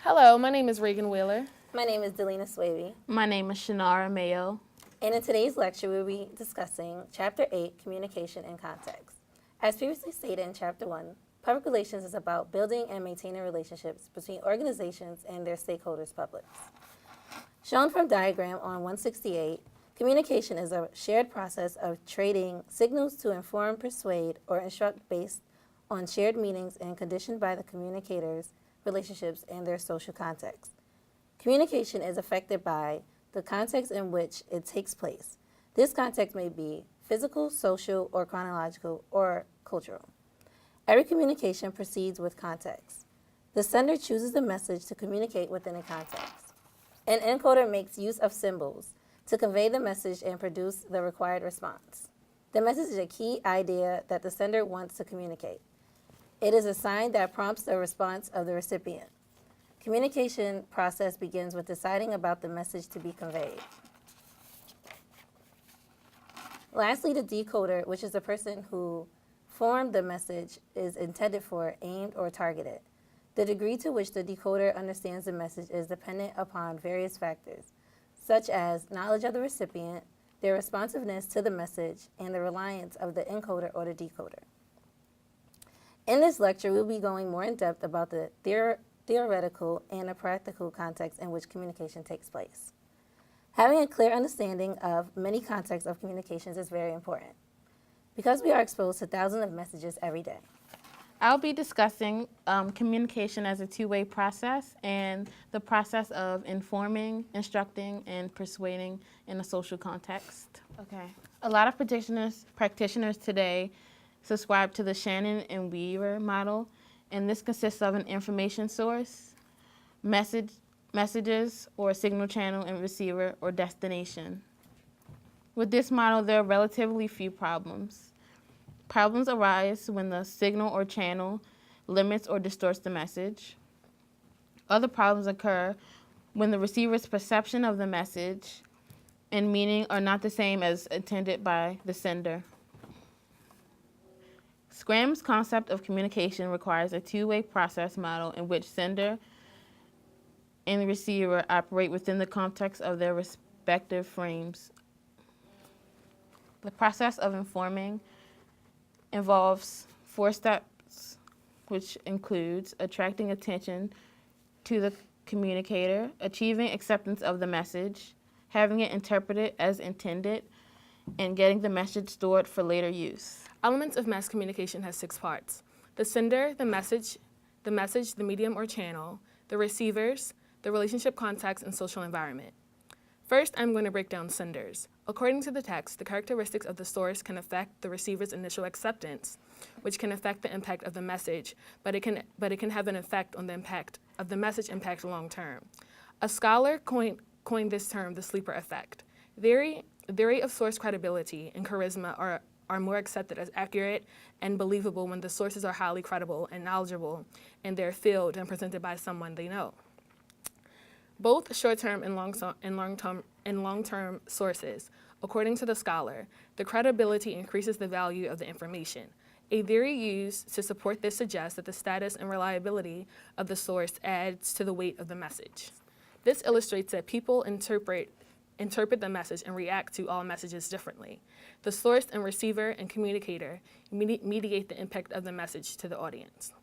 Hello, my name is Reagan Wheeler. My name is Delina Swavey, My name is Shanara Mayo. and in today's lecture, we'll be discussing Chapter 8, Communication and Context. As previously stated in Chapter 1, public relations is about building and maintaining relationships between organizations and their stakeholders' publics. Shown from diagram on 168, communication is a shared process of trading signals to inform, persuade, or instruct based on shared meanings and conditioned by the communicators' relationships and their social context. Communication is affected by the context in which it takes place. This context may be physical, social, or chronological, or cultural. Every communication proceeds with context. The sender chooses the message to communicate within a context. An encoder makes use of symbols to convey the message and produce the required response. The message is a key idea that the sender wants to communicate. It is a sign that prompts the response of the recipient. Communication process begins with deciding about the message to be conveyed. Lastly, the decoder, which is the person who formed the message, is intended for, aimed, or targeted. The degree to which the decoder understands the message is dependent upon various factors, such as knowledge of the recipient, their responsiveness to the message, and the reliance of the encoder or the decoder. In this lecture, we'll be going more in depth about the theoretical and the practical context in which communication takes place. Having a clear understanding of many contexts of communications is very important because we are exposed to thousands of messages every day. I'll be discussing communication as a two-way process and the process of informing, instructing, and persuading in a social context. Okay. A lot of practitioners today subscribe to the Shannon and Weaver model, and this consists of an information source, messages, or signal channel and receiver or destination. With this model, there are relatively few problems. Problems arise when the signal or channel limits or distorts the message. Other problems occur when the receiver's perception of the message and meaning are not the same as intended by the sender. Scram's concept of communication requires a two-way process model in which sender and the receiver operate within the context of their respective frames. The process of informing involves 4 steps, which includes attracting attention to the communicator, achieving acceptance of the message, having it interpreted as intended, and getting the message stored for later use. Elements of mass communication has 6 parts: the sender, the message, the medium or channel, the receivers, the relationship context, and social environment. First, I'm going to break down senders. According to the text, the characteristics of the source can affect the receiver's initial acceptance, which can affect the impact of the message, but it can have an effect on the impact of the message impact long term. A scholar coined this term the sleeper effect. Theory of source credibility and charisma are more accepted as accurate and believable when the sources are highly credible and knowledgeable in their field and presented by someone they know. Both short-term and long-term sources. According to the scholar, the credibility increases the value of the information. A theory used to support this suggests that the status and reliability of the source adds to the weight of the message. This illustrates that people interpret the message and react to all messages differently. The source and receiver and communicator mediate the impact of the message to the audience.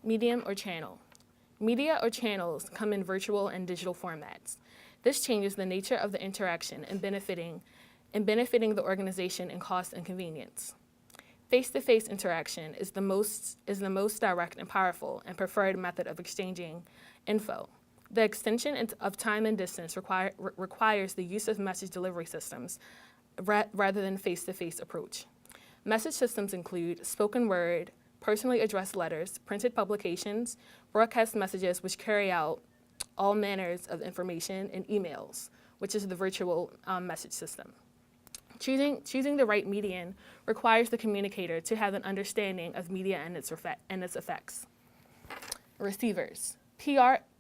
Medium or channel. Media or channels come in virtual and digital formats. This changes the nature of the interaction and benefiting the organization in cost and convenience. Face-to-face interaction is the most direct and powerful and preferred method of exchanging info. The extension of time and distance requires the use of message delivery systems rather than face-to-face approach. Message systems include spoken word, personally addressed letters, printed publications, broadcast messages which carry out all manners of information, and emails, which is the virtual message system. Choosing the right medium requires the communicator to have an understanding of media and its effects. Receivers.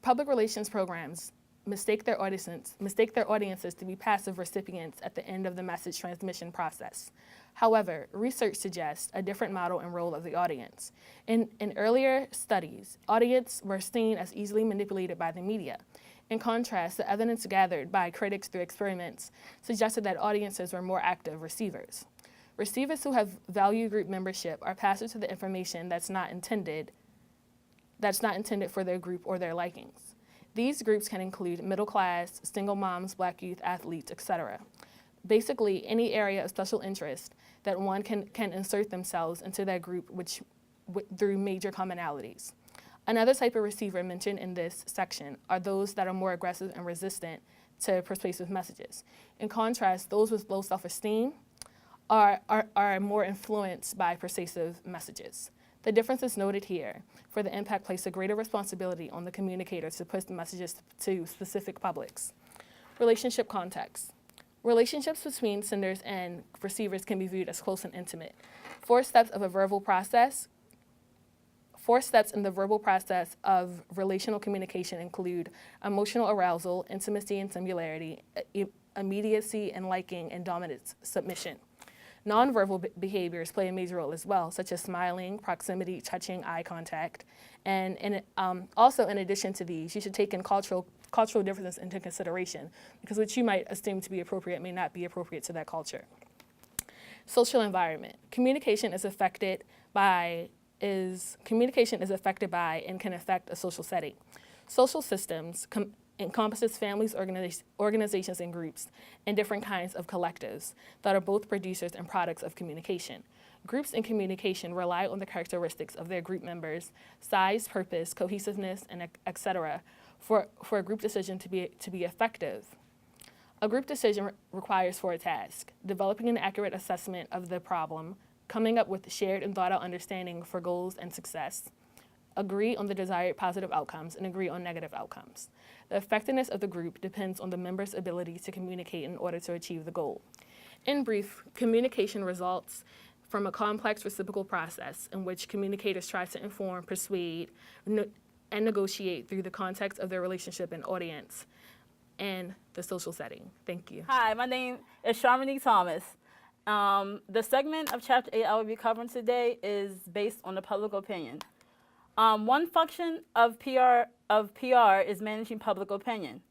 Public relations programs mistake their audiences to be passive recipients at the end of the message transmission process. However, research suggests a different model and role of the audience. In earlier studies, audiences were seen as easily manipulated by the media. In contrast, the evidence gathered by critics through experiments suggested that audiences were more active receivers. Receivers who have value group membership are passive to the information that's not intended for their group or their likings. These groups can include middle class, single moms, Black youth, athletes, etc. Basically, any area of special interest that one can insert themselves into that group through major commonalities. Another type of receiver mentioned in this section are those that are more aggressive and resistant to persuasive messages. In contrast, those with low self-esteem are more influenced by persuasive messages. The difference is noted here, for the impact placed a greater responsibility on the communicator to push the messages to specific publics. Relationship context. Relationships between senders and receivers can be viewed as close and intimate. Four steps in the verbal process of relational communication include emotional arousal, intimacy and similarity, immediacy and liking, and dominant submission. Nonverbal behaviors play a major role as well, such as smiling, proximity, touching, eye contact. And also, in addition to these, you should take in cultural differences into consideration, because what you might assume to be appropriate may not be appropriate to that culture. Social environment. Communication is affected by and can affect a social setting. Social systems encompasses families, organizations, and groups, and different kinds of collectives that are both producers and products of communication. Groups in communication rely on the characteristics of their group members, size, purpose, cohesiveness, and etc. for a group decision to be effective. A group decision requires four tasks: developing an accurate assessment of the problem, coming up with shared and thought-out understanding for goals and success, agree on the desired positive outcomes, and agree on negative outcomes. The effectiveness of the group depends on the members' ability to communicate in order to achieve the goal. In brief, communication results from a complex reciprocal process in which communicators try to inform, persuade, and negotiate through the context of their relationship and audience and the social setting. Thank you. Hi, my name is Sharmini Thomas. The segment of Chapter 8 I will be covering today is based on the public opinion. One function of PR is managing public opinion.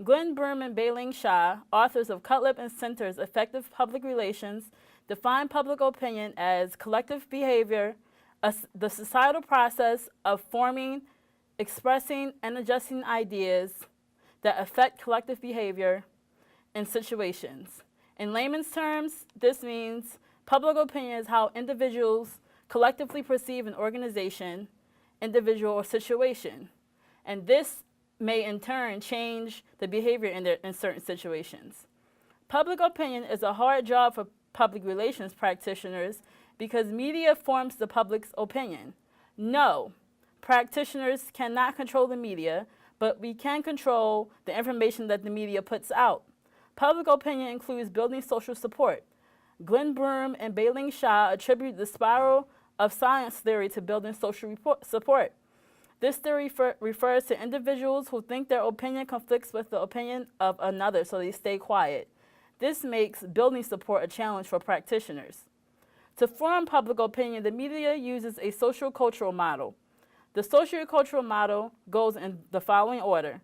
Glenn Broom and Bailing Shah, authors of Cutlip and Center's Effective Public Relations, define public opinion as collective behavior, the societal process of forming, expressing, and adjusting ideas that affect collective behavior in situations. In layman's terms, this means public opinion is how individuals collectively perceive an organization, individual, or situation, and this may in turn change the behavior in certain situations. Public opinion is a hard job for public relations practitioners because media forms the public's opinion. No, practitioners cannot control the media, but we can control the information that the media puts out. Public opinion includes building social support. Glenn Broom and Bailing Shah attribute the spiral of science theory to building social support. This theory refers to individuals who think their opinion conflicts with the opinion of another, so they stay quiet. This makes building support a challenge for practitioners. To form public opinion, the media uses a social-cultural model. The social-cultural model goes in the following order.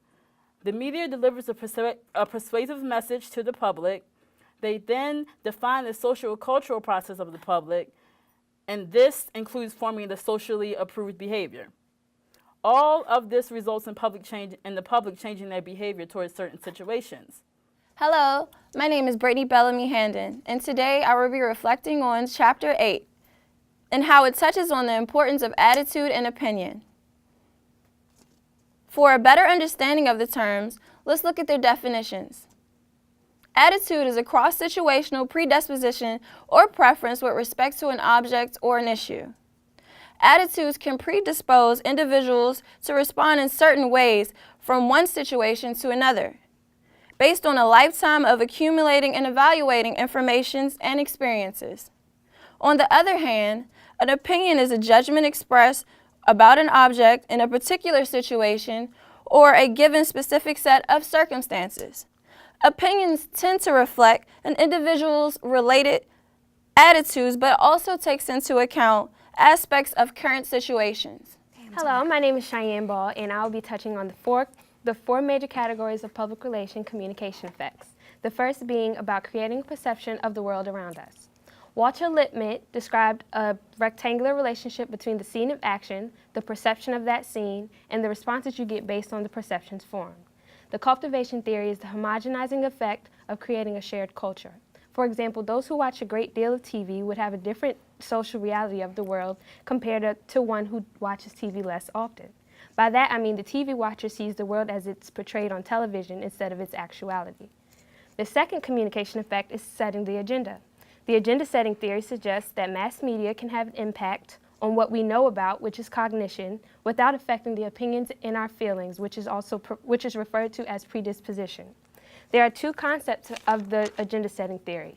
The media delivers a persuasive message to the public. They then define the social-cultural process of the public, and this includes forming the socially approved behavior. All of this results in the public changing their behavior towards certain situations. Hello, my name is Brittany Bellamy Handon, and today I will be reflecting on Chapter 8 and how it touches on the importance of attitude and opinion. For a better understanding of the terms, let's look at their definitions. Attitude is a cross-situational predisposition or preference with respect to an object or an issue. Attitudes can predispose individuals to respond in certain ways from one situation to another, based on a lifetime of accumulating and evaluating information and experiences. On the other hand, an opinion is a judgment expressed about an object in a particular situation or a given specific set of circumstances. Opinions tend to reflect an individual's related attitudes, but also takes into account aspects of current situations. Hello, my name is Cheyenne Ball, and I will be touching on the four major categories of public relation communication effects. The first being about creating a perception of the world around us. Walter Lippmann described a rectangular relationship between the scene of action, the perception of that scene, and the responses you get based on the perceptions formed. The cultivation theory is the homogenizing effect of creating a shared culture. For example, those who watch a great deal of TV would have a different social reality of the world compared to one who watches TV less often. By that, I mean the TV watcher sees the world as it's portrayed on television instead of its actuality. The second communication effect is setting the agenda. The agenda setting theory suggests that mass media can have an impact on what we know about, which is cognition, without affecting the opinions and our feelings, which is referred to as predisposition. There are two concepts of the agenda setting theory.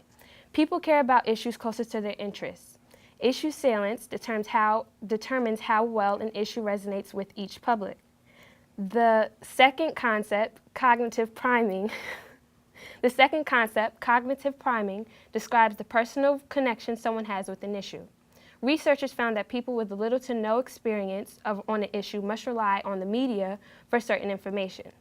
People care about issues closest to their interests. Issue salience determines how well an issue resonates with each public. The second concept, cognitive priming, describes the personal connection someone has with an issue. Researchers found that people with little to no experience on an issue must rely on the media for certain information.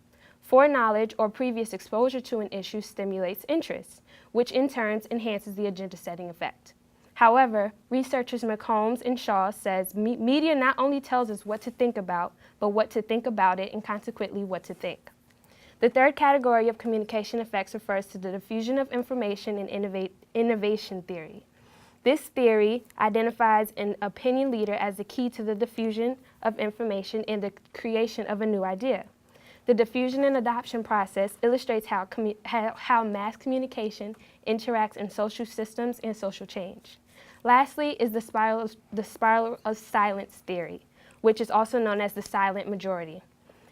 Foreknowledge or previous exposure to an issue stimulates interest, which in turn enhances the agenda-setting effect. However, researchers McCombs and Shaw says media not only tells us what to think about, but what to think about it and consequently what to think. The third category of communication effects refers to the diffusion of information and innovation theory. This theory identifies an opinion leader as the key to the diffusion of information and the creation of a new idea. The diffusion and adoption process illustrates how mass communication interacts in social systems and social change. Lastly is the spiral of silence theory, which is also known as the silent majority.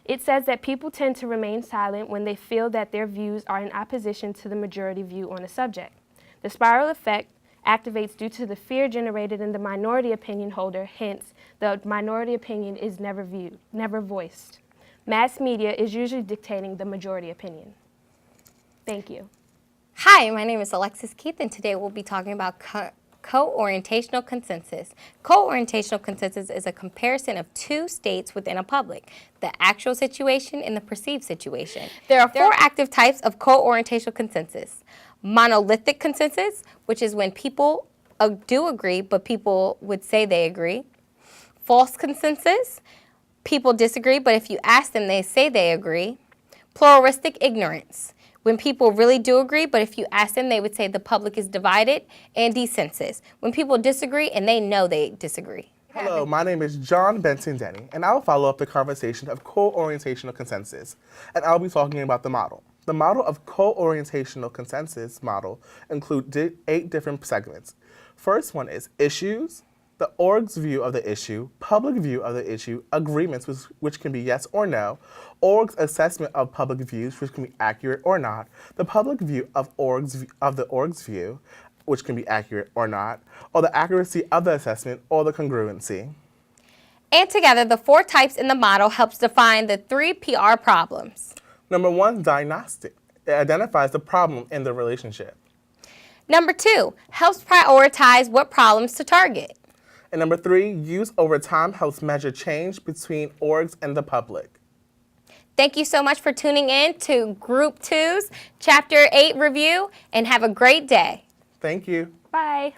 It says that people tend to remain silent when they feel that their views are in opposition to the majority view on a subject. The spiral effect activates due to the fear generated in the minority opinion holder, hence the minority opinion is never voiced. Mass media is usually dictating the majority opinion. Thank you. Hi, my name is Alexis Keith, and today we'll be talking about co-orientational consensus. Co-orientational consensus is a comparison of two states within a public, the actual situation and the perceived situation. There are four active types of co-orientational consensus. Monolithic consensus, which is when people do agree, but people would say they agree. False consensus, people disagree, but if you ask them, they say they agree. Pluralistic ignorance, when people really do agree, but if you ask them, they would say the public is divided. And dissensus, when people disagree and they know they disagree. Hello, my name is John Benson Denny, and I'll follow up the conversation of co-orientational consensus, and I'll be talking about the model. The model of co-orientational consensus model includes 8 different segments. First one is issues, the org's view of the issue, public view of the issue, agreements, which can be yes or no, org's assessment of public views, which can be accurate or not, the public view of the org's view, which can be accurate or not, or the accuracy of the assessment, or the congruency. And together, the 4 types in the model helps define the 3 PR problems. Number 1, diagnostic. It identifies the problem in the relationship. Number 2, helps prioritize what problems to target. And number 3, use over time helps measure change between orgs and the public. Thank you so much for tuning in to Group 2's Chapter 8 review, and have a great day. Thank you. Bye.